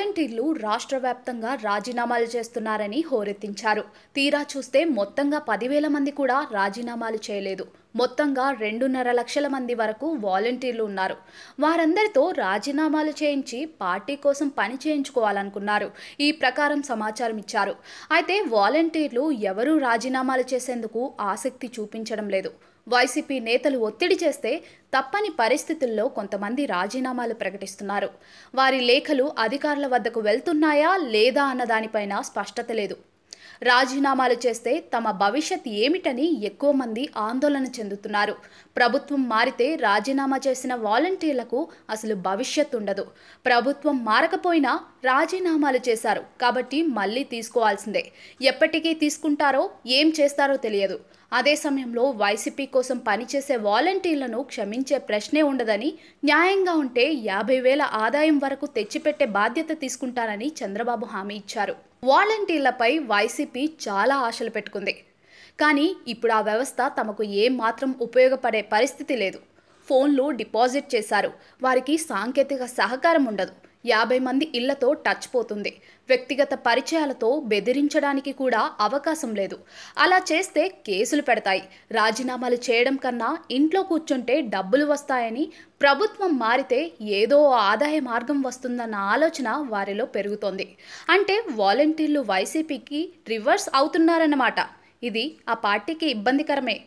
వాలంటీర్లు రాష్ట్ర వ్యాప్తంగా రాజీనామాలు చేస్తున్నారని హోరెత్తించారు. తీరా చూస్తే మొత్తంగా 10,000 మంది కూడా రాజీనామాలు చేయలేదు. మొత్తంగా 2.5 లక్షల మంది వరకు వాలంటీర్లు ఉన్నారు. వారందరితో రాజీనామాలు చేయించి పార్టీ కోసం పని చేయించుకోవాలనుకున్నారు. ఈ ప్రకారం సమాచారం ఇచ్చారు. అయితే వాలంటీర్లు ఎవరూ రాజీనామాలు చేసేందుకు ఆసక్తి చూపించడం లేదు. వైసీపీ నేతలు ఒత్తిడి చేస్తే తప్పని పరిస్థితుల్లో కొంతమంది రాజీనామాలు ప్రకటిస్తున్నారు. వారి లేఖలు అధికారుల వద్దకు వెళ్తున్నాయా లేదా అన్న దానిపైన స్పష్టత లేదు. రాజీనామాలు చేస్తే తమ భవిష్యత్ ఏమిటని ఎక్కువ మంది ఆందోళన చెందుతున్నారు. ప్రభుత్వం మారితే రాజీనామా చేసిన వాలంటీర్లకు అసలు భవిష్యత్తు ఉండదు. ప్రభుత్వం మారకపోయినా రాజీనామాలు చేశారు కాబట్టి మళ్ళీ తీసుకోవాల్సిందే. ఎప్పటికీ తీసుకుంటారో ఏం చేస్తారో తెలియదు. అదే సమయంలో వైసీపీ కోసం పనిచేసే వాలంటీర్లను క్షమించే ప్రశ్నే ఉండదని, న్యాయంగా ఉంటే 50,000 ఆదాయం వరకు తెచ్చిపెట్టే బాధ్యత తీసుకుంటారని చంద్రబాబు హామీ ఇచ్చారు. వాలంటీర్లపై వైసీపీ చాలా ఆశలు పెట్టుకుంది. కానీ ఇప్పుడు ఆ వ్యవస్థ తమకు ఏం మాత్రం ఉపయోగపడే పరిస్థితి లేదు. ఫోన్లు డిపాజిట్ చేశారు. వారికి సాంకేతిక సహకారం ఉండదు. 50 మంది ఇళ్లతో టచ్ పోతుంది. వ్యక్తిగత పరిచయాలతో బెదిరించడానికి కూడా అవకాశం లేదు. అలా చేస్తే కేసులు పెడతాయి. రాజీనామాలు చేయడం కన్నా ఇంట్లో కూర్చుంటే డబ్బులు వస్తాయని, ప్రభుత్వం మారితే ఏదో ఆదాయ మార్గం వస్తుందన్న ఆలోచన వారిలో పెరుగుతోంది. అంటే వాలంటీర్లు వైసీపీకి రివర్స్ అవుతున్నారన్నమాట. ఇది ఆ పార్టీకి ఇబ్బందికరమే.